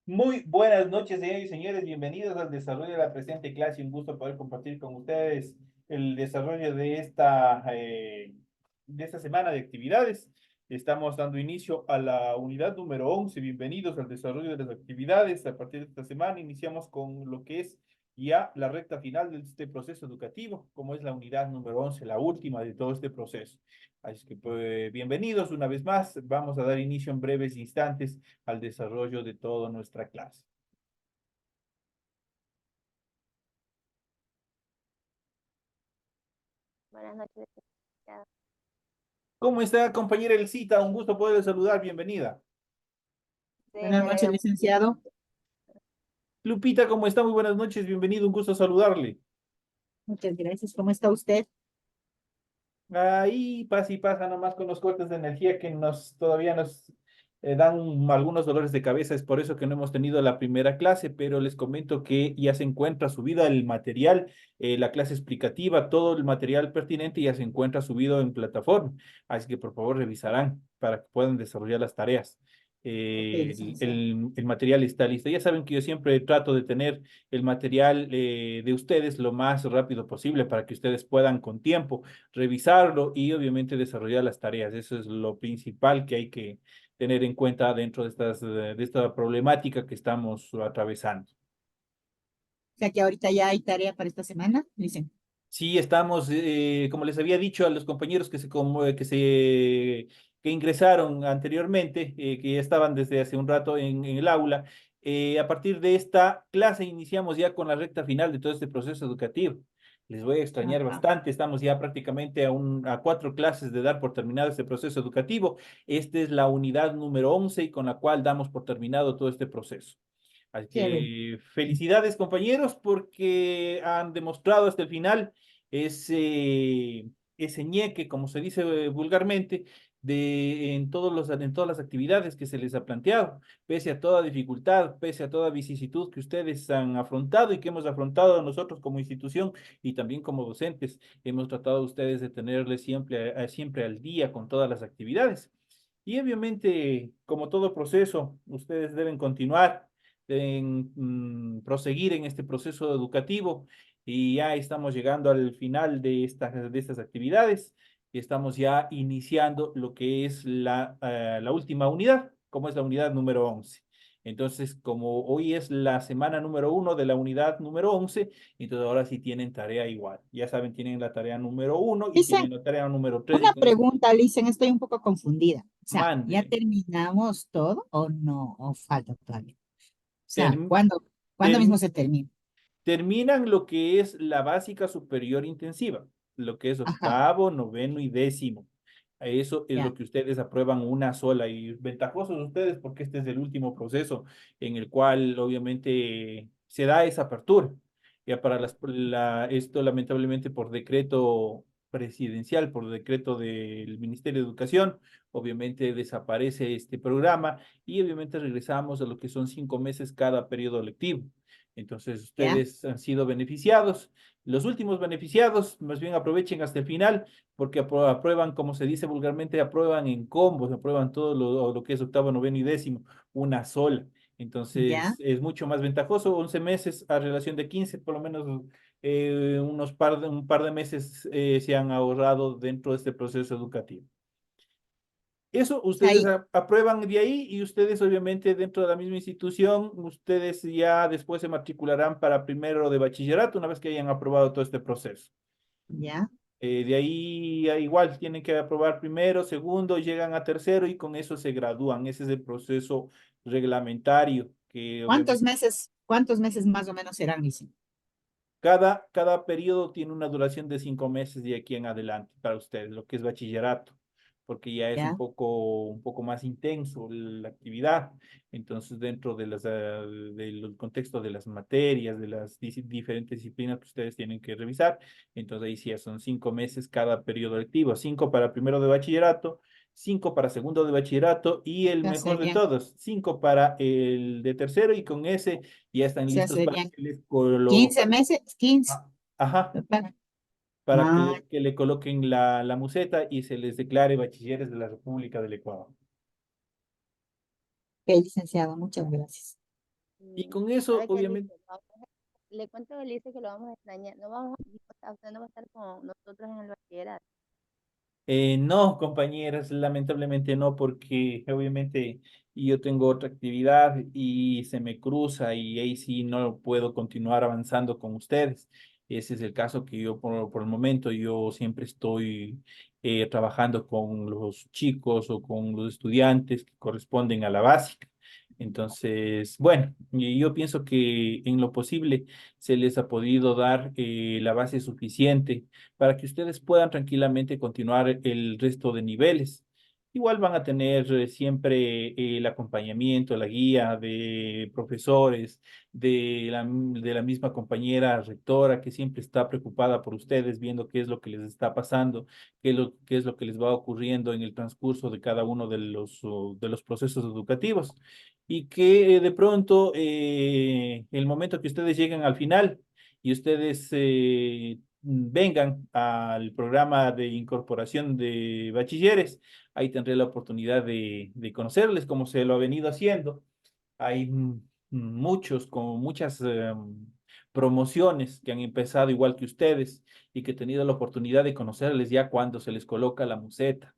Muy buenas noches, señores y señores. Bienvenidos al desarrollo de la presente clase. Un gusto poder compartir con ustedes el desarrollo de esta semana de actividades. Estamos dando inicio a la unidad número 11. Bienvenidos al desarrollo de las actividades. A partir de esta semana iniciamos con lo que es ya la recta final de este proceso educativo, como es la unidad número 11, la última de todo este proceso. Así que, pues, bienvenidos una vez más. Vamos a dar inicio en breves instantes al desarrollo de toda nuestra clase. Buenas noches, licenciado. ¿Cómo está, compañera Elcita? Un gusto poderle saludar. Bienvenida. Sí, Buenas me noches, alegra mucho. licenciado. Lupita, ¿cómo está? Muy buenas noches. Bienvenido. Un gusto saludarle. Muchas gracias. ¿Cómo está usted? Ahí pasa y pasa nomás con los cortes de energía que todavía nos dan algunos dolores de cabeza. Es por eso que no hemos tenido la primera clase, pero les comento que ya se encuentra subida el material, la clase explicativa, todo el material pertinente ya se encuentra subido en plataforma. Así que por favor revisarán para que puedan desarrollar las tareas. Ok, licenciado. El material está listo. Ya saben que yo siempre trato de tener el material de ustedes lo más rápido posible para que ustedes puedan con tiempo revisarlo y obviamente desarrollar las tareas. Eso es lo principal que hay que tener en cuenta dentro de esta problemática que estamos atravesando. O sea que ahorita ya hay tarea para esta semana, dicen. Sí, estamos, como les había dicho a los compañeros que ingresaron anteriormente, que ya estaban desde hace un rato en el aula, a partir de esta clase iniciamos ya con la recta final de todo este proceso educativo. Les voy a extrañar Ajá. bastante, estamos ya prácticamente a 4 clases de dar por terminado este proceso educativo. Esta es la unidad número 11 y con la cual damos por terminado todo este proceso. Así Chévere. que felicidades, compañeros, porque han demostrado hasta el final ese ñeque, como se dice vulgarmente, en todas las actividades que se les ha planteado, pese a toda dificultad, pese a toda vicisitud que ustedes han afrontado y que hemos afrontado nosotros como institución y también como docentes. Hemos tratado ustedes de tenerles siempre al día con todas las actividades. Y obviamente, como todo proceso, ustedes deben continuar en proseguir en este proceso educativo y ya estamos llegando al final de estas actividades y estamos ya iniciando lo que es la última unidad, como es la unidad número 11. Entonces, como hoy es la semana número 1 de la unidad número 11, entonces ahora sí tienen tarea igual. Ya saben, tienen la tarea número 1 y tienen Dicen, la tarea número 3 y una con eso pregunta, dicen, estoy un poco confundida. O sea, ¿ya mande. terminamos todo o no? ¿O falta todavía? O sea, Term- ¿cuándo mismo term- se termina? Terminan lo que es la básica superior intensiva, lo que es Ajá, octavo, noveno y décimo. Eso es ya, lo que ustedes aprueban una sola y ventajosos ustedes porque este es el último proceso en el cual obviamente se da esa apertura. Ya para esto lamentablemente por decreto presidencial, por decreto del Ministerio de Educación, obviamente desaparece este programa y obviamente regresamos a lo que son 5 meses cada periodo lectivo. Entonces, ya. ustedes han sido beneficiados. Los últimos beneficiados, más bien aprovechen hasta el final, porque aprueban, como se dice vulgarmente, aprueban en combos, aprueban todo lo que es octavo, noveno y décimo, una sola. Ya. Entonces, es mucho más ventajoso, 11 meses a relación de 15, por lo menos un par de meses se han ahorrado dentro de este proceso educativo. Eso O sea, ustedes aprueban de ahí y ustedes obviamente dentro de la misma institución, ustedes ya después se matricularán para primero de bachillerato una vez que hayan aprobado todo este proceso. ya. De ahí igual tienen que aprobar primero, segundo, llegan a tercero y con eso se gradúan. Ese es el proceso reglamentario que obviamente Cuántos meses más o menos serán, dicen? cada periodo tiene una duración de 5 meses de aquí en adelante para ustedes, lo que es bachillerato, porque ya es Ya. un poco más intenso la actividad. Entonces, dentro del contexto de las materias, de las diferentes disciplinas que ustedes tienen que revisar, entonces ahí sí ya son 5 meses cada periodo lectivo, 5 para primero de bachillerato, 5 para segundo de bachillerato y el Ya mejor de serían todos, 5 para el de tercero y con ese ya están sea, listos para serían que les 15 meses, 15. ajá, para Ah, que le coloquen la museta y se les declare bachilleres de la República del Ecuador. ok, licenciado, muchas gracias. Y Y con eso, sabe que él dice, obviamente, le cuento que él dice que lo vamos a extrañar, no vamos, o sea, usted no va a estar con nosotros en el bachillerato. no, compañeras, lamentablemente no, porque obviamente yo tengo otra actividad y se me cruza y ahí sí no puedo continuar avanzando con ustedes. Ese es el caso que yo por el momento, yo siempre estoy trabajando con los chicos o con los estudiantes que corresponden a la básica. Entonces, bueno, y yo pienso que en lo posible se les ha podido dar la base suficiente para que ustedes puedan tranquilamente continuar el resto de niveles. Igual van a tener siempre el acompañamiento, la guía de profesores, de la misma compañera rectora que siempre está preocupada por ustedes, viendo qué es lo que les está pasando, qué es lo que les va ocurriendo en el transcurso de cada uno de los procesos educativos. Y que de pronto, el momento que ustedes lleguen al final y ustedes vengan al programa de incorporación de bachilleres. Ahí tendré la oportunidad de conocerles como se lo ha venido haciendo. Hay muchos, como muchas promociones que han empezado igual que ustedes y que he tenido la oportunidad de conocerles ya cuando se les coloca la museta.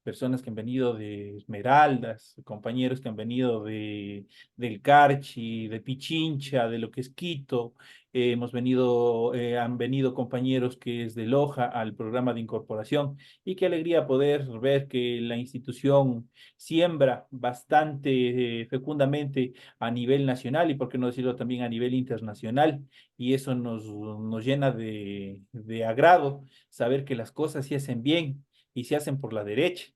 Personas que han venido de Esmeraldas, compañeros que han venido del Carchi, de Pichincha, de lo que es Quito. Han venido compañeros que es de Loja al programa de incorporación y qué alegría poder ver que la institución siembra bastante fecundamente a nivel nacional y por qué no decirlo también a nivel internacional. Y eso nos llena de agrado saber que las cosas se hacen bien y se hacen por la derecha.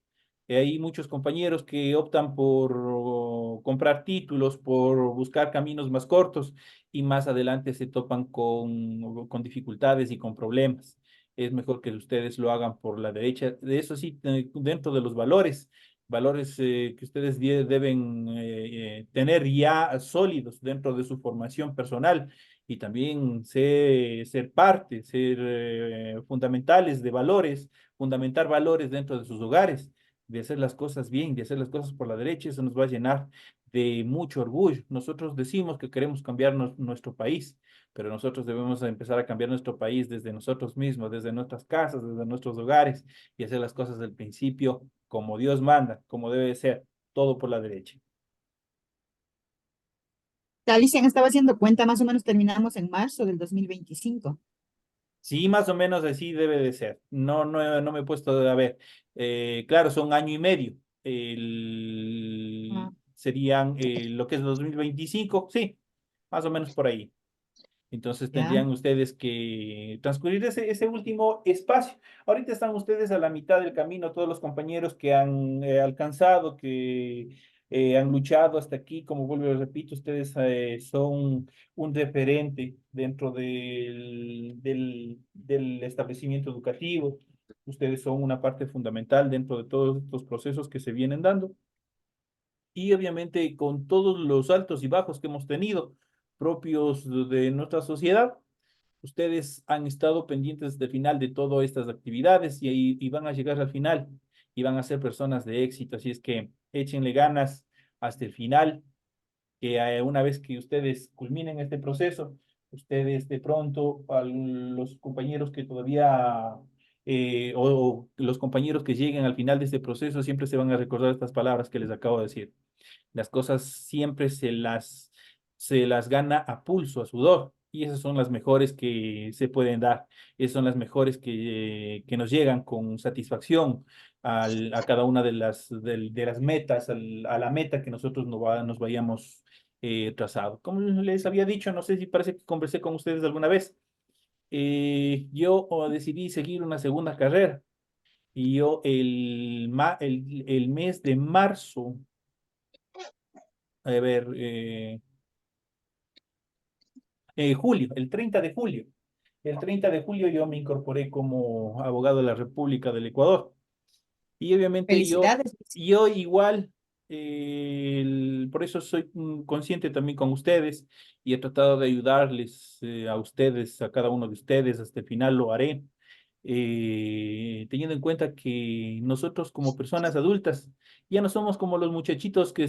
Hay muchos compañeros que optan por comprar títulos, por buscar caminos más cortos y más adelante se topan con dificultades y con problemas. Es mejor que ustedes lo hagan por la derecha. De eso sí, dentro de los valores, valores que ustedes deben tener ya sólidos dentro de su formación personal y también ser parte, ser fundamentales de valores, fundamentar valores dentro de sus hogares, de hacer las cosas bien, de hacer las cosas por la derecha. Eso nos va a llenar de mucho orgullo. Nosotros decimos que queremos cambiar nuestro país, pero nosotros debemos empezar a cambiar nuestro país desde nosotros mismos, desde nuestras casas, desde nuestros hogares y hacer las cosas del principio como Dios manda, como debe ser, todo por la derecha. Alicia estaba haciendo cuenta, más o menos terminamos en marzo del 2025. Sí, más o menos así debe de ser. No me he puesto a ver. Claro, son año y medio. Ah, Serían lo que es 2025, sí, más o menos por ahí. Entonces ya. tendrían ustedes que transcurrir ese último espacio. Ahorita están ustedes a la mitad del camino, todos los compañeros que han alcanzado, que han luchado hasta aquí. Como vuelvo y repito, ustedes son un referente dentro del establecimiento educativo. Ustedes son una parte fundamental dentro de todos estos procesos que se vienen dando. Y obviamente con todos los altos y bajos que hemos tenido propios de nuestra sociedad, ustedes han estado pendientes del final de todas estas actividades y van a llegar al final y van a ser personas de éxito. Así es que échenle ganas hasta el final, que una vez que ustedes culminen este proceso, ustedes de pronto a los compañeros que todavía, o los compañeros que lleguen al final de este proceso, siempre se van a recordar estas palabras que les acabo de decir. Las cosas siempre se las gana a pulso, a sudor, y esas son las mejores que se pueden dar. Esas son las mejores que nos llegan con satisfacción a cada una de las metas, a la meta que nosotros nos vayamos trazado. Como les había dicho, no sé si parece que conversé con ustedes alguna vez. Yo decidí seguir una segunda carrera y yo el mes de marzo, a ver, julio, el 30 de julio. El 30 de julio yo me incorporé como abogado de la República del Ecuador. Y obviamente Felicidades. yo igual, por eso soy consciente también con ustedes y he tratado de ayudarles a ustedes, a cada uno de ustedes, hasta el final lo haré. teniendo en cuenta que nosotros como personas adultas ya no somos como los muchachitos que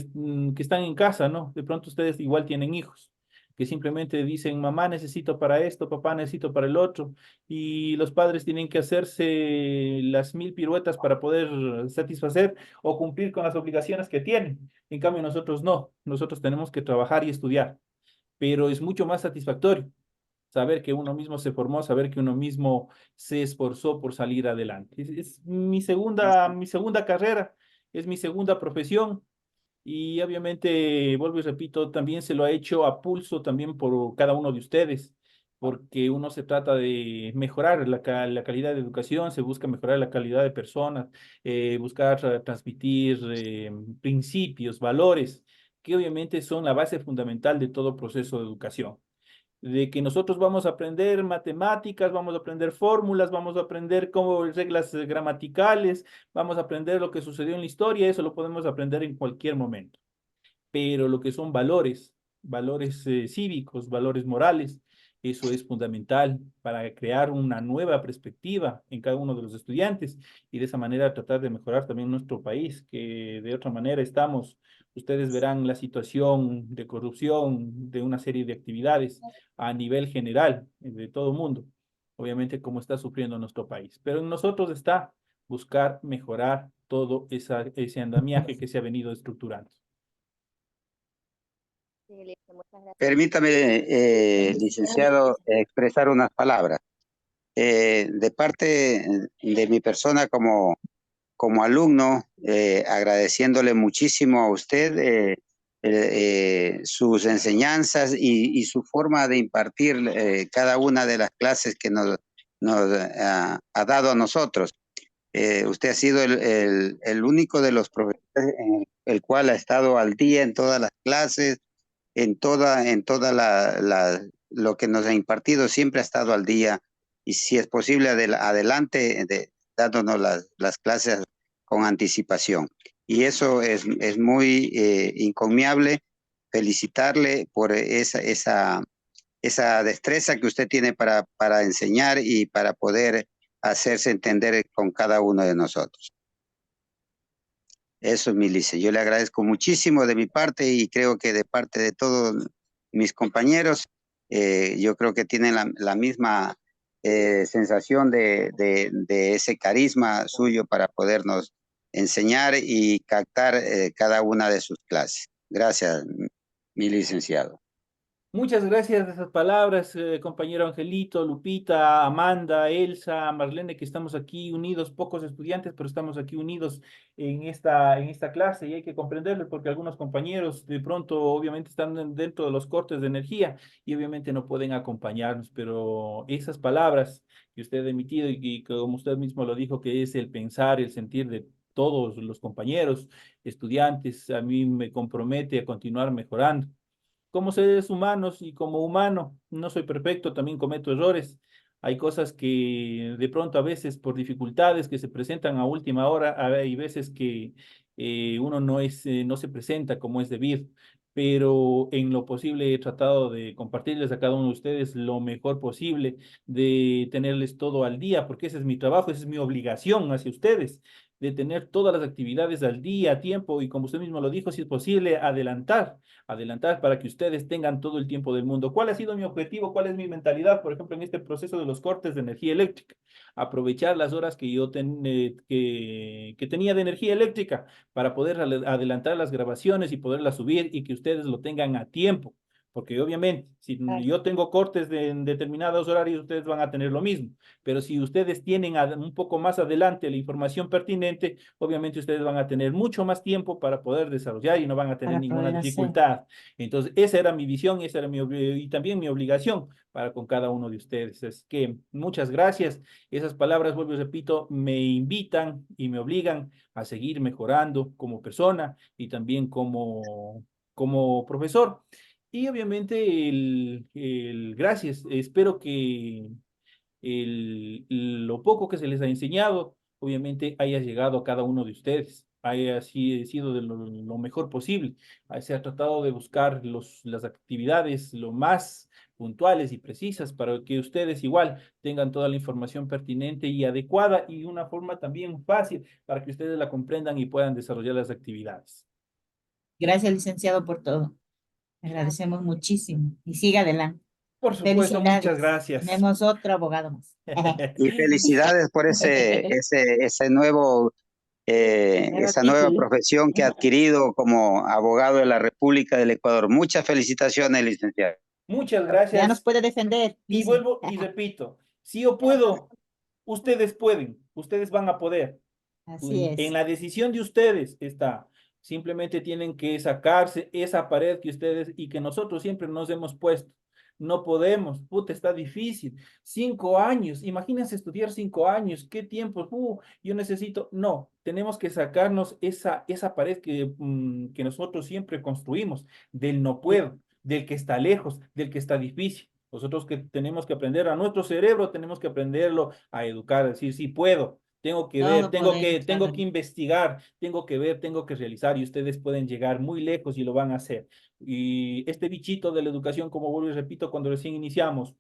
están en casa, ¿no? De pronto ustedes igual tienen hijos, que simplemente dicen, mamá necesito para esto, papá necesito para el otro, y los padres tienen que hacerse las mil piruetas para poder satisfacer o cumplir con las obligaciones que tienen. En cambio, nosotros no, nosotros tenemos que trabajar y estudiar, pero es mucho más satisfactorio saber que uno mismo se formó, saber que uno mismo se esforzó por salir adelante. Es mi segunda carrera, es mi segunda profesión y obviamente, vuelvo y repito, también se lo ha hecho a pulso también por cada uno de ustedes, porque uno se trata de mejorar la calidad de educación, se busca mejorar la calidad de personas, buscar transmitir principios, valores, que obviamente son la base fundamental de todo proceso de educación de que nosotros vamos a aprender matemáticas, vamos a aprender fórmulas, vamos a aprender cómo reglas gramaticales, vamos a aprender lo que sucedió en la historia, eso lo podemos aprender en cualquier momento. Pero lo que son valores, valores cívicos, valores morales, eso es fundamental para crear una nueva perspectiva en cada uno de los estudiantes y de esa manera tratar de mejorar también nuestro país, que de otra manera estamos, ustedes verán la situación de corrupción de una serie de actividades a nivel general de todo el mundo, obviamente como está sufriendo nuestro país. Pero en nosotros está buscar mejorar todo ese andamiaje que se ha venido estructurando. Sí, listo, muchas gracias. Permítame, licenciado, expresar unas palabras. De parte de mi persona como alumno, agradeciéndole muchísimo a usted sus enseñanzas y su forma de impartir cada una de las clases que nos ha dado a nosotros. Usted ha sido el único de los profesores en el cual ha estado al día en todas las clases, en toda lo que nos ha impartido, siempre ha estado al día y si es posible adelante dándonos las clases con anticipación. Y eso es muy encomiable. Felicitarle por esa destreza que usted tiene para enseñar y para poder hacerse entender con cada uno de nosotros. Eso, Milice. Yo le agradezco muchísimo de mi parte y creo que de parte de todos mis compañeros, yo creo que tienen la misma sensación de ese carisma suyo para podernos enseñar y captar cada una de sus clases. Gracias, mi licenciado. Muchas gracias de esas palabras, compañero Angelito, Lupita, Amanda, Elsa, Marlene, que estamos aquí unidos, pocos estudiantes, pero estamos aquí unidos en esta clase y hay que comprenderlo porque algunos compañeros de pronto obviamente están dentro de los cortes de energía y obviamente no pueden acompañarnos, pero esas palabras que usted ha emitido y como usted mismo lo dijo, que es el pensar, el sentir de todos los compañeros, estudiantes, a mí me compromete a continuar mejorando como seres humanos y como humano, no soy perfecto, también cometo errores. Hay cosas que de pronto a veces por dificultades que se presentan a última hora, hay veces que uno no se presenta como es debido, pero en lo posible he tratado de compartirles a cada uno de ustedes lo mejor posible, de tenerles todo al día, porque ese es mi trabajo, esa es mi obligación hacia ustedes, de tener todas las actividades al día, a tiempo y como usted mismo lo dijo, si es posible, adelantar para que ustedes tengan todo el tiempo del mundo. ¿Cuál ha sido mi objetivo? ¿Cuál es mi mentalidad? Por ejemplo, en este proceso de los cortes de energía eléctrica, aprovechar las horas que que tenía de energía eléctrica para poder adelantar las grabaciones y poderlas subir y que ustedes lo tengan a tiempo. Porque obviamente, si yo tengo cortes en determinados horarios, ustedes van a tener lo mismo. Pero si ustedes tienen un poco más adelante la información pertinente, obviamente ustedes van a tener mucho más tiempo para poder desarrollar y no van a tener para ninguna poder hacer. dificultad. Entonces, esa era mi visión, esa era y también mi obligación para con cada uno de ustedes. Es que muchas gracias. Esas palabras, vuelvo y repito, me invitan y me obligan a seguir mejorando como persona y también como profesor. Y obviamente gracias. Espero que lo poco que se les ha enseñado, obviamente haya llegado a cada uno de ustedes, haya sido de lo mejor posible. Se ha tratado de buscar las actividades lo más puntuales y precisas para que ustedes igual tengan toda la información pertinente y adecuada y una forma también fácil para que ustedes la comprendan y puedan desarrollar las actividades. Gracias, licenciado, por todo. Agradecemos muchísimo. Y siga adelante. Por supuesto, muchas Felicidades. gracias. Tenemos otro abogado más. Y felicidades por ese nuevo, Nuevo esa nueva título. profesión que ha adquirido como abogado de la República del Ecuador. Muchas felicitaciones, licenciado. Muchas Ya gracias. nos puede defender. Y Dice. vuelvo y repito, si yo puedo, ustedes pueden, ustedes van a poder. Así En es. la decisión de ustedes está. Simplemente tienen que sacarse esa pared que ustedes y que nosotros siempre nos hemos puesto. No podemos, puta, está difícil. 5 años, imagínense estudiar 5 años, qué tiempo, yo necesito. No, tenemos que sacarnos esa pared que nosotros siempre construimos, del no puedo, del que está lejos, del que está difícil. Nosotros que tenemos que aprender a nuestro cerebro, tenemos que aprenderlo a educar, a decir, sí puedo. Tengo que ver, Todo podemos, tengo Carlos. que investigar, tengo que ver, tengo que realizar y ustedes pueden llegar muy lejos y lo van a hacer. Y este bichito de la educación, como vuelvo y repito, cuando recién iniciamos,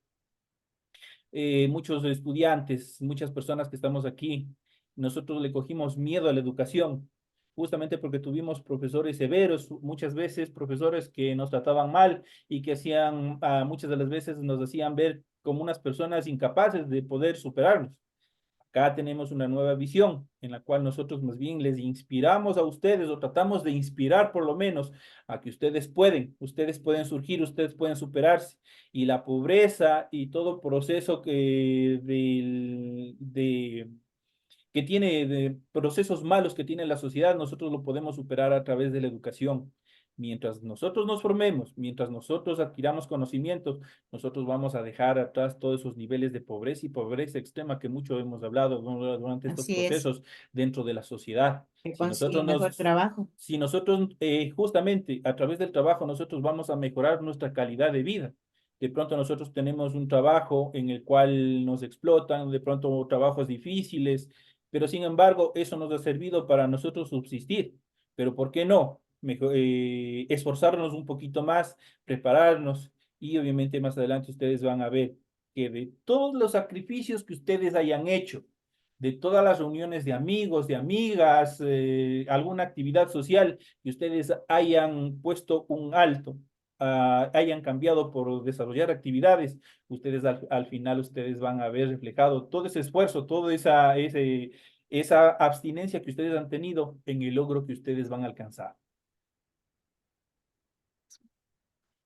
muchos estudiantes, muchas personas que estamos aquí, nosotros le cogimos miedo a la educación, justamente porque tuvimos profesores severos, muchas veces profesores que nos trataban mal y que hacían, muchas de las veces nos hacían ver como unas personas incapaces de poder superarnos. Acá tenemos una nueva visión en la cual nosotros más bien les inspiramos a ustedes o tratamos de inspirar por lo menos a que ustedes pueden surgir, ustedes pueden superarse y la pobreza y todo proceso que tiene de procesos malos que tiene la sociedad, nosotros lo podemos superar a través de la educación. Mientras nosotros nos formemos, mientras nosotros adquiramos conocimientos, nosotros vamos a dejar atrás todos esos niveles de pobreza y pobreza extrema que mucho hemos hablado durante estos Así es. procesos dentro de la sociedad. Que Si nosotros consigue mejor trabajo. si nosotros justamente a través del trabajo nosotros vamos a mejorar nuestra calidad de vida. De pronto nosotros tenemos un trabajo en el cual nos explotan, de pronto trabajos difíciles, pero sin embargo eso nos ha servido para nosotros subsistir. Pero ¿por qué no? Esforzarnos un poquito más, prepararnos y obviamente más adelante ustedes van a ver que de todos los sacrificios que ustedes hayan hecho, de todas las reuniones de amigos, de amigas, alguna actividad social que ustedes hayan puesto un alto, hayan cambiado por desarrollar actividades, ustedes al final ustedes van a ver reflejado todo ese esfuerzo, toda esa abstinencia que ustedes han tenido en el logro que ustedes van a alcanzar.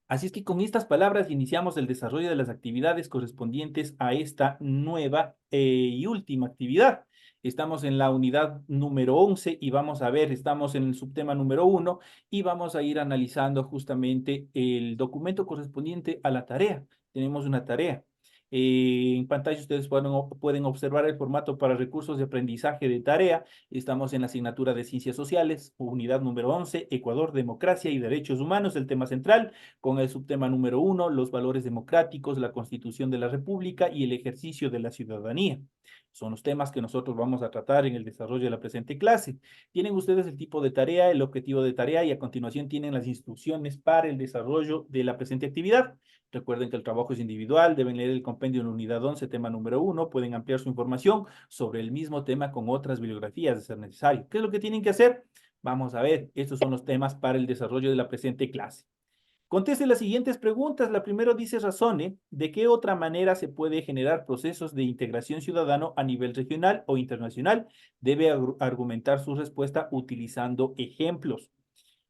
Así es que con estas palabras iniciamos el desarrollo de las actividades correspondientes a esta nueva y última actividad. Estamos en la unidad número 11 y vamos a ver, estamos en el subtema número 1 y vamos a ir analizando justamente el documento correspondiente a la tarea. Tenemos una tarea. En pantalla ustedes pueden observar el formato para recursos de aprendizaje de tarea. Estamos en la asignatura de Ciencias Sociales, unidad número 11, Ecuador, Democracia y Derechos Humanos, el tema central, con el subtema número 1, los valores democráticos, la Constitución de la República y el ejercicio de la ciudadanía. Son los temas que nosotros vamos a tratar en el desarrollo de la presente clase. Tienen ustedes el tipo de tarea, el objetivo de tarea y a continuación tienen las instrucciones para el desarrollo de la presente actividad. Recuerden que el trabajo es individual, deben leer el compendio en la unidad 11, tema número 1, pueden ampliar su información sobre el mismo tema con otras bibliografías de ser necesario. ¿Qué es lo que tienen que hacer? Vamos a ver, estos son los temas para el desarrollo de la presente clase. Conteste las siguientes preguntas. La primera dice razone de qué otra manera se puede generar procesos de integración ciudadano a nivel regional o internacional. Debe argumentar su respuesta utilizando ejemplos.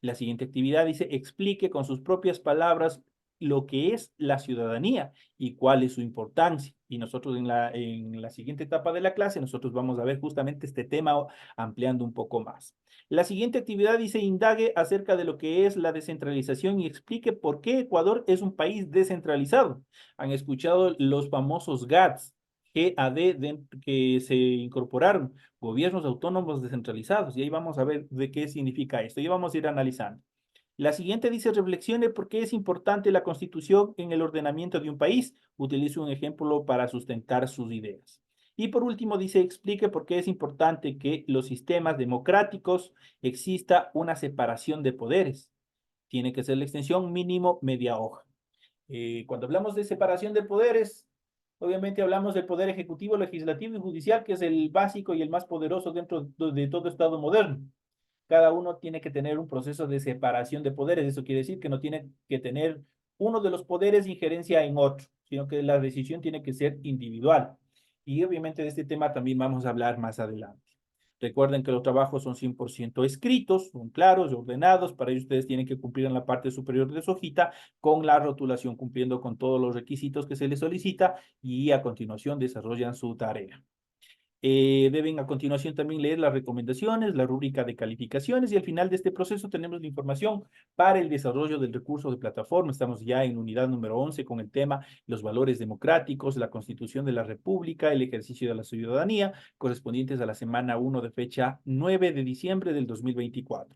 La siguiente actividad dice explique con sus propias palabras lo que es la ciudadanía y cuál es su importancia. Y nosotros en la siguiente etapa de la clase, nosotros vamos a ver justamente este tema ampliando un poco más. La siguiente actividad dice indague acerca de lo que es la descentralización y explique por qué Ecuador es un país descentralizado. Han escuchado los famosos GATS, que se incorporaron, gobiernos autónomos descentralizados, y ahí vamos a ver de qué significa esto, y vamos a ir analizando. La siguiente dice, reflexione por qué es importante la Constitución en el ordenamiento de un país. Utilice un ejemplo para sustentar sus ideas. Y por último dice, explique por qué es importante que los sistemas democráticos exista una separación de poderes. Tiene que ser la extensión mínimo media hoja. Cuando hablamos de separación de poderes, obviamente hablamos del poder ejecutivo, legislativo y judicial, que es el básico y el más poderoso dentro de todo Estado moderno. Cada uno tiene que tener un proceso de separación de poderes. Eso quiere decir que no tiene que tener uno de los poderes injerencia en otro, sino que la decisión tiene que ser individual. Y obviamente de este tema también vamos a hablar más adelante. Recuerden que los trabajos son 100% escritos, son claros y ordenados. Para ello ustedes tienen que cumplir en la parte superior de su hojita con la rotulación, cumpliendo con todos los requisitos que se les solicita y a continuación desarrollan su tarea. Deben a continuación también leer las recomendaciones, la rúbrica de calificaciones y al final de este proceso tenemos la información para el desarrollo del recurso de plataforma. Estamos ya en unidad número 11 con el tema los valores democráticos, la constitución de la república, el ejercicio de la ciudadanía, correspondientes a la semana 1 de fecha 9 de diciembre del 2024.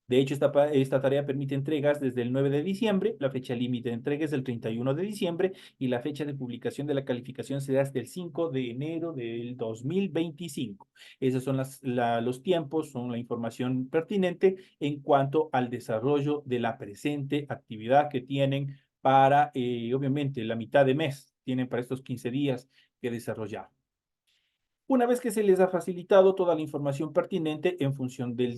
De hecho, esta tarea permite entregas desde el 9 de diciembre, la fecha límite de entrega es el 31 de diciembre y la fecha de publicación de la calificación será hasta el 5 de enero del 2025. Esos son los tiempos, son la información pertinente en cuanto al desarrollo de la presente actividad que tienen para, obviamente, la mitad de mes, tienen para estos 15 días que desarrollar. Una vez que se les ha facilitado toda la información pertinente en función de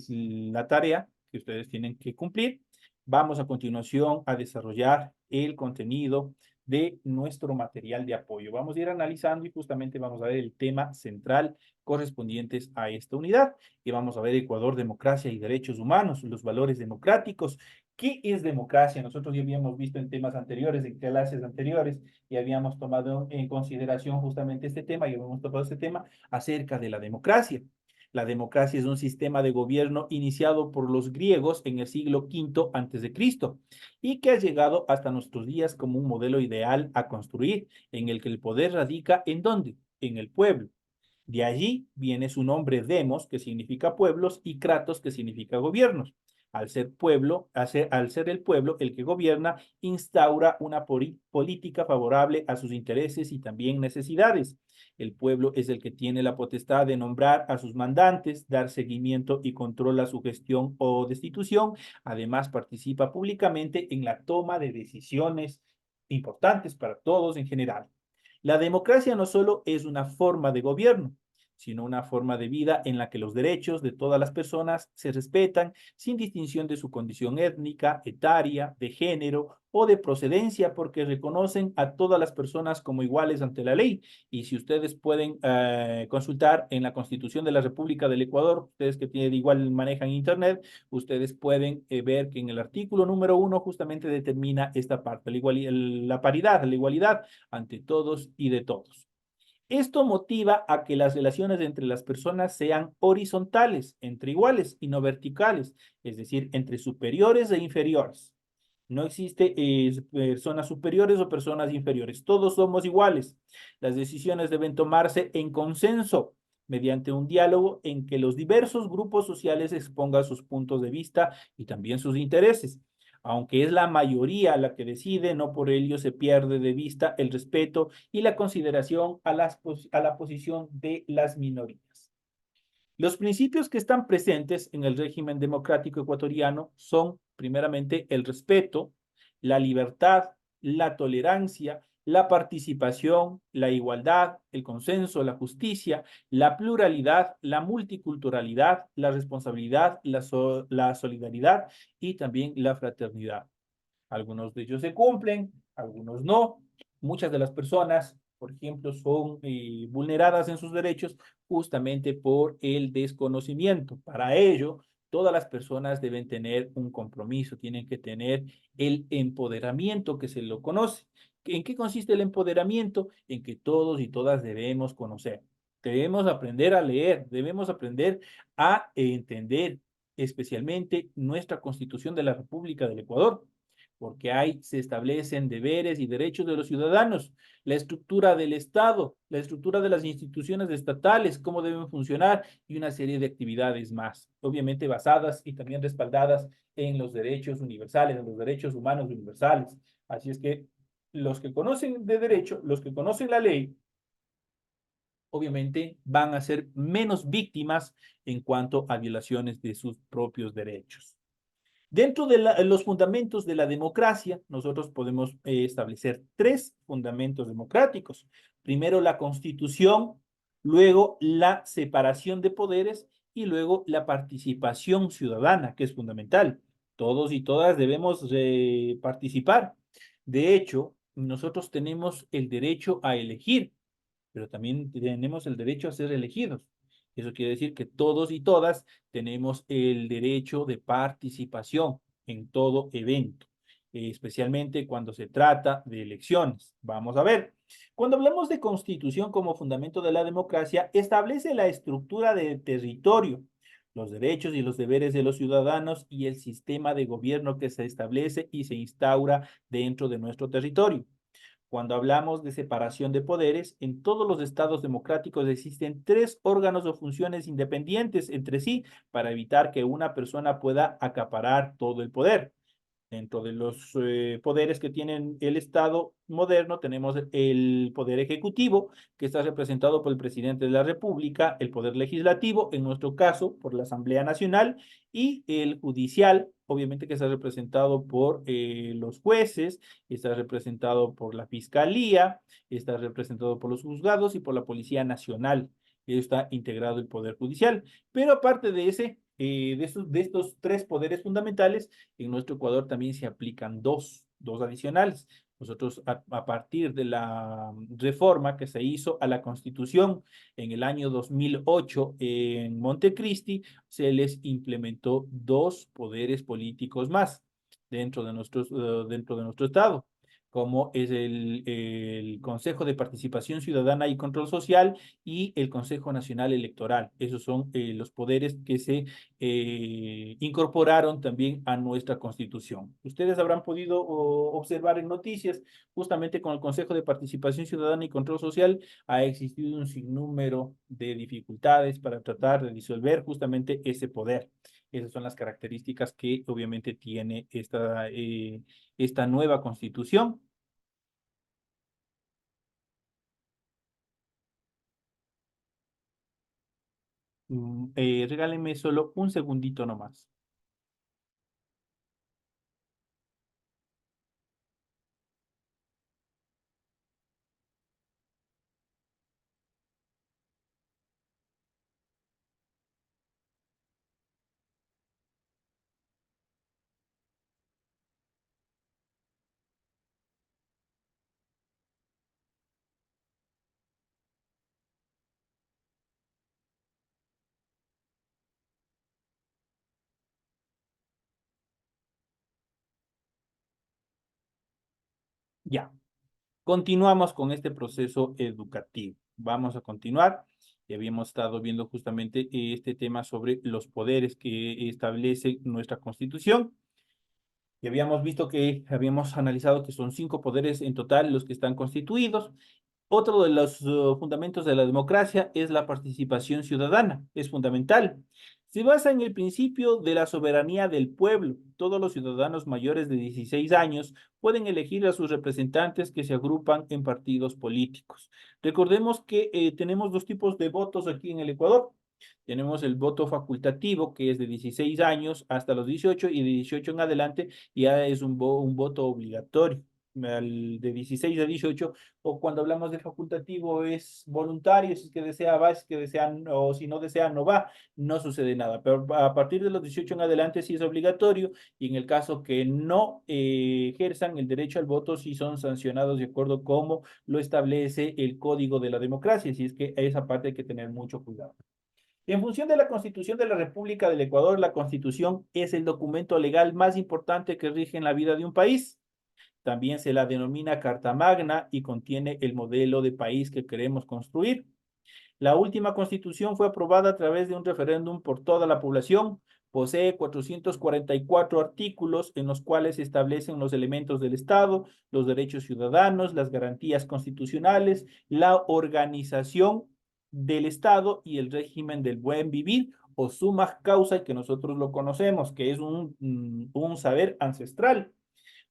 la tarea que ustedes tienen que cumplir, vamos a continuación a desarrollar el contenido de nuestro material de apoyo. Vamos a ir analizando y justamente vamos a ver el tema central correspondientes a esta unidad y vamos a ver Ecuador, democracia y derechos humanos, los valores democráticos. ¿Qué es democracia? Nosotros ya habíamos visto en temas anteriores, en clases anteriores, y habíamos tomado en consideración justamente este tema y habíamos tocado este tema acerca de la democracia. La democracia es un sistema de gobierno iniciado por los griegos en el siglo V antes de Cristo y que ha llegado hasta nuestros días como un modelo ideal a construir, en el que el poder radica ¿en dónde? En el pueblo. De allí viene su nombre demos, que significa pueblos, y kratos, que significa gobiernos. Al ser el pueblo el que gobierna, instaura una política favorable a sus intereses y también necesidades. El pueblo es el que tiene la potestad de nombrar a sus mandantes, dar seguimiento y controla su gestión o destitución. Además, participa públicamente en la toma de decisiones importantes para todos en general. La democracia no solo es una forma de gobierno, sino una forma de vida en la que los derechos de todas las personas se respetan sin distinción de su condición étnica, etaria, de género o de procedencia, porque reconocen a todas las personas como iguales ante la ley. Y si ustedes pueden consultar en la Constitución de la República del Ecuador, ustedes que tienen igual manejan Internet, ustedes pueden ver que en el artículo número 1 justamente determina esta parte, la paridad, la igualdad ante todos y de todos. Esto motiva a que las relaciones entre las personas sean horizontales, entre iguales y no verticales, es decir, entre superiores e inferiores. No existe personas superiores o personas inferiores, todos somos iguales. Las decisiones deben tomarse en consenso, mediante un diálogo en que los diversos grupos sociales expongan sus puntos de vista y también sus intereses. Aunque es la mayoría la que decide, no por ello se pierde de vista el respeto y la consideración a la posición de las minorías. Los principios que están presentes en el régimen democrático ecuatoriano son, primeramente, el respeto, la libertad, la tolerancia, la participación, la igualdad, el consenso, la justicia, la pluralidad, la multiculturalidad, la responsabilidad, la solidaridad y también la fraternidad. Algunos de ellos se cumplen, algunos no. Muchas de las personas, por ejemplo, son vulneradas en sus derechos justamente por el desconocimiento. Para ello, todas las personas deben tener un compromiso, tienen que tener el empoderamiento que se lo conoce. ¿En qué consiste el empoderamiento? En que todos y todas debemos conocer. Debemos aprender a leer, debemos aprender a entender especialmente nuestra Constitución de la República del Ecuador, porque ahí se establecen deberes y derechos de los ciudadanos, la estructura del Estado, la estructura de las instituciones estatales, cómo deben funcionar y una serie de actividades más, obviamente basadas y también respaldadas en los derechos universales, en los derechos humanos universales. Así es que los que conocen de derecho, los que conocen la ley, obviamente van a ser menos víctimas en cuanto a violaciones de sus propios derechos. Dentro de los fundamentos de la democracia, nosotros podemos establecer tres fundamentos democráticos. Primero, la Constitución, luego la separación de poderes y luego la participación ciudadana, que es fundamental. Todos y todas debemos participar. De hecho, nosotros tenemos el derecho a elegir, pero también tenemos el derecho a ser elegidos. Eso quiere decir que todos y todas tenemos el derecho de participación en todo evento, especialmente cuando se trata de elecciones. Vamos a ver. Cuando hablamos de constitución como fundamento de la democracia, establece la estructura del territorio, los derechos y los deberes de los ciudadanos y el sistema de gobierno que se establece y se instaura dentro de nuestro territorio. Cuando hablamos de separación de poderes, en todos los estados democráticos existen tres órganos o funciones independientes entre sí para evitar que una persona pueda acaparar todo el poder. Dentro de los poderes que tienen el Estado moderno, tenemos el poder ejecutivo, que está representado por el presidente de la República, el poder legislativo, en nuestro caso, por la Asamblea Nacional, y el judicial, obviamente que está representado por los jueces, está representado por la Fiscalía, está representado por los juzgados y por la Policía Nacional. Está integrado el Poder Judicial. Pero aparte de de estos tres poderes fundamentales, en nuestro Ecuador también se aplican dos adicionales. Nosotros, a partir de la reforma que se hizo a la Constitución en el año 2008 en Montecristi, se les implementó dos poderes políticos más dentro de nuestro Estado, como es el Consejo de Participación Ciudadana y Control Social y el Consejo Nacional Electoral. Esos son los poderes que se incorporaron también a nuestra Constitución. Ustedes habrán podido observar en noticias, justamente con el Consejo de Participación Ciudadana y Control Social, ha existido un sinnúmero de dificultades para tratar de disolver justamente ese poder. Esas son las características que obviamente tiene esta nueva Constitución. Regálenme solo un segundito nomás. Ya. Continuamos con este proceso educativo. Vamos a continuar. Ya habíamos estado viendo justamente este tema sobre los poderes que establece nuestra Constitución. Y habíamos visto que habíamos analizado que son 5 poderes en total los que están constituidos. Otro de los fundamentos de la democracia es la participación ciudadana. Es fundamental. Se basa en el principio de la soberanía del pueblo. Todos los ciudadanos mayores de 16 años pueden elegir a sus representantes que se agrupan en partidos políticos. Recordemos que tenemos dos tipos de votos aquí en el Ecuador. Tenemos el voto facultativo, que es de 16 años hasta los 18, y de 18 en adelante ya es un voto obligatorio. De 16 a 18, o cuando hablamos de facultativo es voluntario, si es que desea va, si es que desea, o si no desea no va, no sucede nada. Pero a partir de los 18 en adelante sí es obligatorio, y en el caso que no ejerzan el derecho al voto, sí son sancionados de acuerdo como lo establece el Código de la Democracia, así es que a esa parte hay que tener mucho cuidado. En función de la Constitución de la República del Ecuador, la Constitución es el documento legal más importante que rige en la vida de un país. También se la denomina Carta Magna y contiene el modelo de país que queremos construir. La última Constitución fue aprobada a través de un referéndum por toda la población. Posee 444 artículos en los cuales se establecen los elementos del Estado, los derechos ciudadanos, las garantías constitucionales, la organización del Estado y el régimen del buen vivir o summa causa, que nosotros lo conocemos, que es un saber ancestral.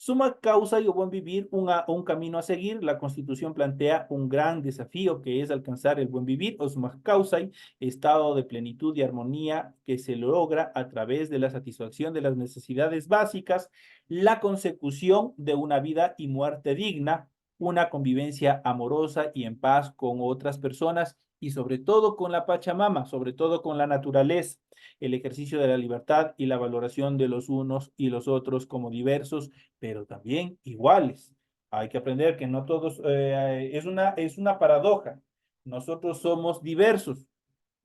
Summa causa y o buen vivir, un camino a seguir. La Constitución plantea un gran desafío que es alcanzar el buen vivir o summa causa, estado de plenitud y armonía que se logra a través de la satisfacción de las necesidades básicas, la consecución de una vida y muerte digna, una convivencia amorosa y en paz con otras personas y sobre todo con la Pachamama, sobre todo con la naturaleza, el ejercicio de la libertad y la valoración de los unos y los otros como diversos, pero también iguales. Hay que aprender que no todos, es una paradoja. Nosotros somos diversos.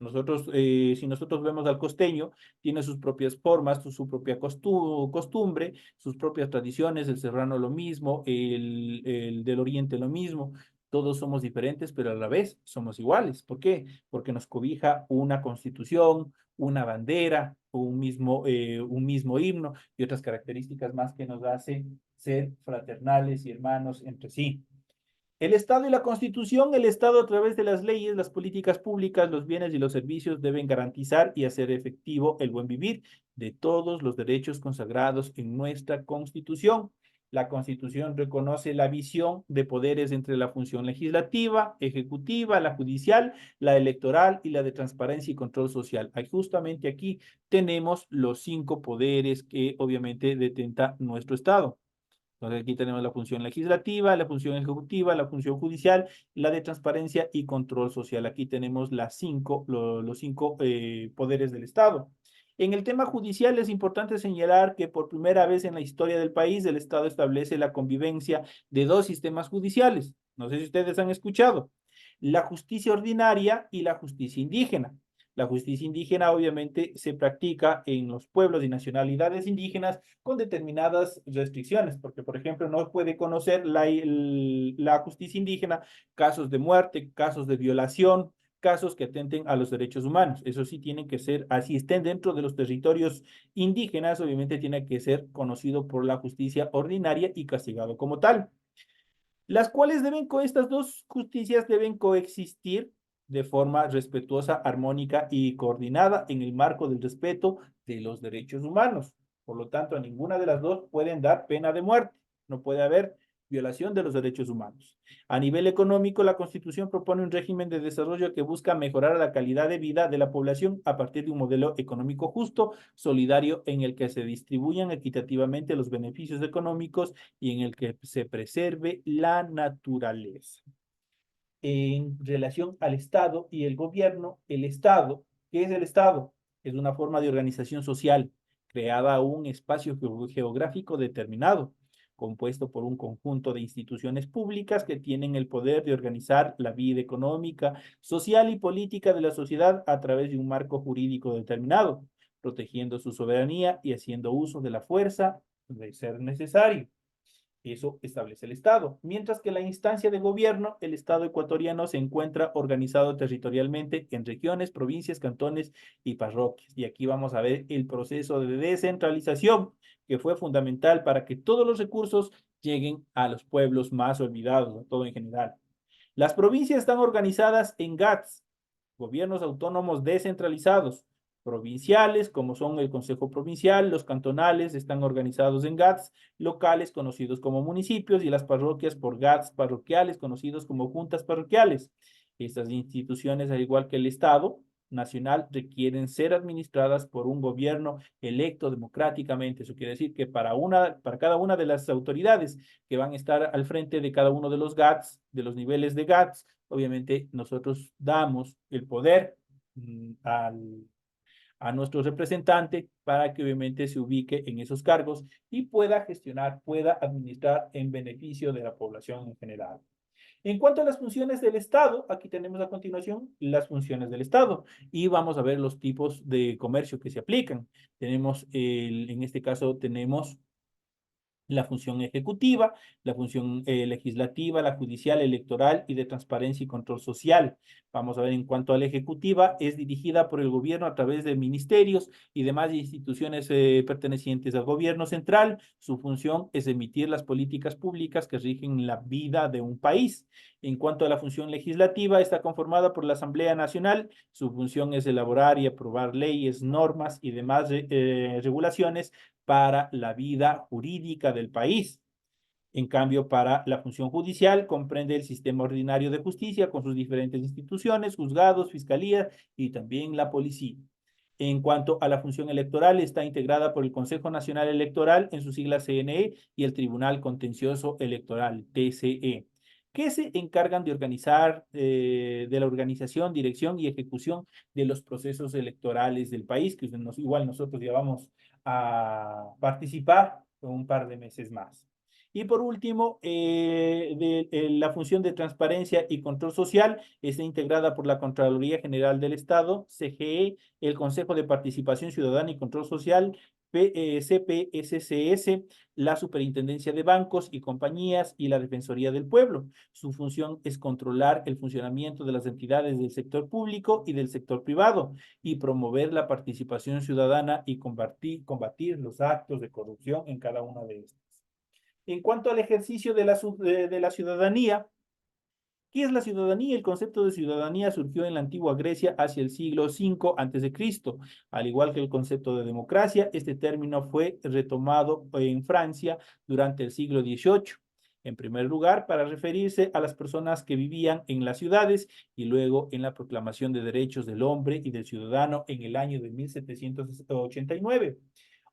Nosotros, si nosotros vemos al costeño, tiene sus propias formas, su propia costumbre, sus propias tradiciones, el serrano lo mismo, el del oriente lo mismo. Todos somos diferentes, pero a la vez somos iguales. ¿Por qué? Porque nos cobija una constitución, una bandera, un mismo himno y otras características más que nos hacen ser fraternales y hermanos entre sí. El Estado y la Constitución, el Estado a través de las leyes, las políticas públicas, los bienes y los servicios deben garantizar y hacer efectivo el buen vivir de todos los derechos consagrados en nuestra Constitución. La Constitución reconoce la visión de poderes entre la función legislativa, ejecutiva, la judicial, la electoral y la de transparencia y control social. Justamente aquí tenemos los 5 poderes que obviamente detenta nuestro Estado. Entonces aquí tenemos la función legislativa, la función ejecutiva, la función judicial, la de transparencia y control social. Aquí tenemos los 5 poderes del Estado. En el tema judicial es importante señalar que por primera vez en la historia del país el Estado establece la convivencia de 2 sistemas judiciales. No sé si ustedes han escuchado. La justicia ordinaria y la justicia indígena. La justicia indígena obviamente se practica en los pueblos y nacionalidades indígenas con determinadas restricciones, porque por ejemplo no puede conocer la justicia indígena casos de muerte, casos de violación, casos que atenten a los derechos humanos. Eso sí tienen que ser, así estén dentro de los territorios indígenas, obviamente tiene que ser conocido por la justicia ordinaria y castigado como tal. Las cuales estas 2 justicias deben coexistir de forma respetuosa, armónica y coordinada en el marco del respeto de los derechos humanos. Por lo tanto, a ninguna de las 2 pueden dar pena de muerte. No puede haber violación de los derechos humanos. A nivel económico, la Constitución propone un régimen de desarrollo que busca mejorar la calidad de vida de la población a partir de un modelo económico justo, solidario, en el que se distribuyan equitativamente los beneficios económicos y en el que se preserve la naturaleza. En relación al Estado y el gobierno, el Estado, ¿qué es el Estado? Es una forma de organización social creada a un espacio geográfico determinado, compuesto por un conjunto de instituciones públicas que tienen el poder de organizar la vida económica, social y política de la sociedad a través de un marco jurídico determinado, protegiendo su soberanía y haciendo uso de la fuerza de ser necesario. Eso establece el Estado. Mientras que la instancia de gobierno, el Estado ecuatoriano se encuentra organizado territorialmente en regiones, provincias, cantones y parroquias. Y aquí vamos a ver el proceso de descentralización que fue fundamental para que todos los recursos lleguen a los pueblos más olvidados, a todo en general. Las provincias están organizadas en GATS, gobiernos autónomos descentralizados, provinciales, como son el Consejo Provincial, los cantonales están organizados en GATS, locales conocidos como municipios y las parroquias por GATS parroquiales conocidos como juntas parroquiales. Estas instituciones, al igual que el Estado nacional, requieren ser administradas por un gobierno electo democráticamente. Eso quiere decir que para cada una de las autoridades que van a estar al frente de cada uno de los GATS, de los niveles de GATS, obviamente nosotros damos el poder a nuestro representante para que obviamente se ubique en esos cargos y pueda gestionar, pueda administrar en beneficio de la población en general. En cuanto a las funciones del Estado, aquí tenemos a continuación las funciones del Estado y vamos a ver los tipos de comercio que se aplican. En este caso tenemos la función ejecutiva, la función legislativa, la judicial, electoral y de transparencia y control social. Vamos a ver en cuanto a la ejecutiva, es dirigida por el gobierno a través de ministerios y demás instituciones pertenecientes al gobierno central. Su función es emitir las políticas públicas que rigen la vida de un país. En cuanto a la función legislativa, está conformada por la Asamblea Nacional. Su función es elaborar y aprobar leyes, normas y demás regulaciones para la vida jurídica del país. En cambio, para la función judicial comprende el sistema ordinario de justicia con sus diferentes instituciones, juzgados, fiscalía y también la policía. En cuanto a la función electoral, está integrada por el Consejo Nacional Electoral, en sus siglas CNE, y el Tribunal Contencioso Electoral, TCE, que se encargan de organizar, de la organización, dirección y ejecución de los procesos electorales del país, que igual nosotros ya vamos a participar en un par de meses más. Y por último, la función de transparencia y control social está integrada por la Contraloría General del Estado, CGE, el Consejo de Participación Ciudadana y Control Social, CPSCS, la Superintendencia de Bancos y Compañías y la Defensoría del Pueblo. Su función es controlar el funcionamiento de las entidades del sector público y del sector privado y promover la participación ciudadana y combatir los actos de corrupción en cada una de estas. En cuanto al ejercicio de la ciudadanía, ¿qué es la ciudadanía? El concepto de ciudadanía surgió en la antigua Grecia hacia el siglo V a.C. Al igual que el concepto de democracia, este término fue retomado en Francia durante el siglo XVIII. En primer lugar, para referirse a las personas que vivían en las ciudades y luego en la Proclamación de Derechos del Hombre y del Ciudadano en el año de 1789.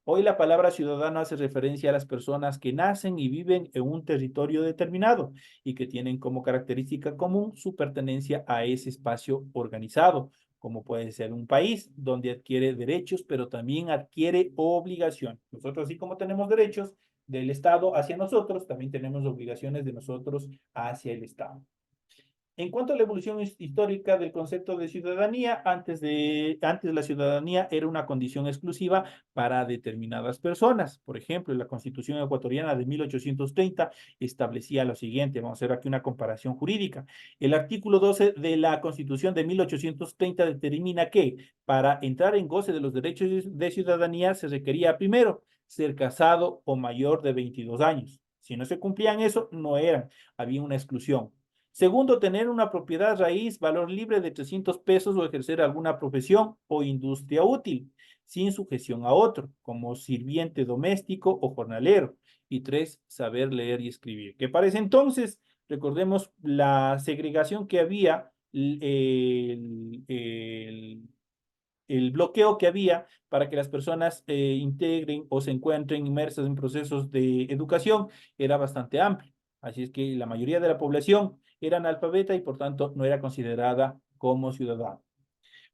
Hoy la palabra ciudadano hace referencia a las personas que nacen y viven en un territorio determinado y que tienen como característica común su pertenencia a ese espacio organizado, como puede ser un país donde adquiere derechos, pero también adquiere obligaciones. Nosotros, así como tenemos derechos del Estado hacia nosotros, también tenemos obligaciones de nosotros hacia el Estado. En cuanto a la evolución histórica del concepto de ciudadanía, antes la ciudadanía era una condición exclusiva para determinadas personas. Por ejemplo, la Constitución ecuatoriana de 1830 establecía lo siguiente. Vamos a hacer aquí una comparación jurídica. El artículo 12 de la Constitución de 1830 determina que para entrar en goce de los derechos de ciudadanía se requería primero ser casado o mayor de 22 años. Si no se cumplían eso, no eran, había una exclusión. Segundo, tener una propiedad raíz, valor libre de 300 pesos o ejercer alguna profesión o industria útil, sin sujeción a otro, como sirviente doméstico o jornalero. Y tres, saber leer y escribir. Que para ese entonces, recordemos la segregación que había, el bloqueo que había para que las personas integren o se encuentren inmersas en procesos de educación era bastante amplio. Así es que la mayoría de la población era analfabeta y por tanto no era considerada como ciudadana.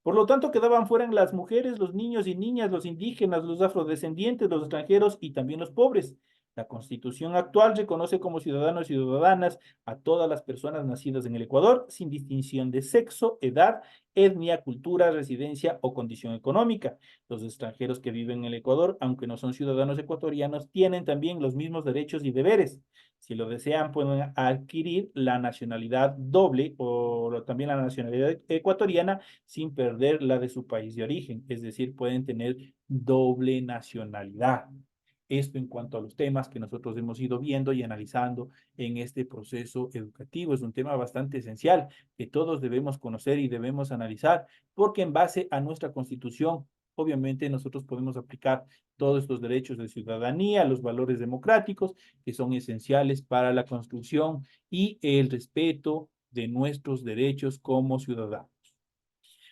Por lo tanto, quedaban fuera las mujeres, los niños y niñas, los indígenas, los afrodescendientes, los extranjeros y también los pobres. La Constitución actual reconoce como ciudadanos y ciudadanas a todas las personas nacidas en el Ecuador, sin distinción de sexo, edad, etnia, cultura, residencia o condición económica. Los extranjeros que viven en el Ecuador, aunque no son ciudadanos ecuatorianos, tienen también los mismos derechos y deberes. Si lo desean, pueden adquirir la nacionalidad doble o también la nacionalidad ecuatoriana sin perder la de su país de origen. Es decir, pueden tener doble nacionalidad. Esto en cuanto a los temas que nosotros hemos ido viendo y analizando en este proceso educativo. Es un tema bastante esencial que todos debemos conocer y debemos analizar, porque en base a nuestra Constitución, obviamente nosotros podemos aplicar todos estos derechos de ciudadanía, los valores democráticos que son esenciales para la construcción y el respeto de nuestros derechos como ciudadanos.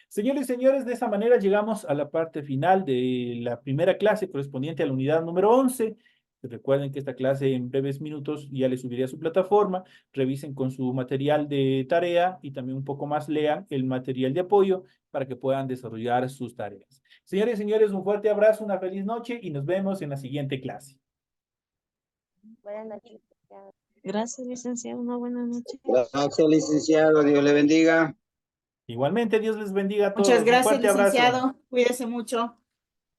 Señores y señores, de esa manera llegamos a la parte final de la primera clase correspondiente a la unidad número 11. Recuerden que esta clase en breves minutos ya les subiré a su plataforma. Revisen con su material de tarea y también un poco más lean el material de apoyo para que puedan desarrollar sus tareas. Señores y señores, un fuerte abrazo, una feliz noche y nos vemos en la siguiente clase. Buenas noches. Gracias, licenciado. Una buena noche. Gracias, licenciado. Dios le bendiga. Igualmente, Dios les bendiga a todos. Muchas Un gracias, fuerte abrazo. licenciado. Cuídese mucho.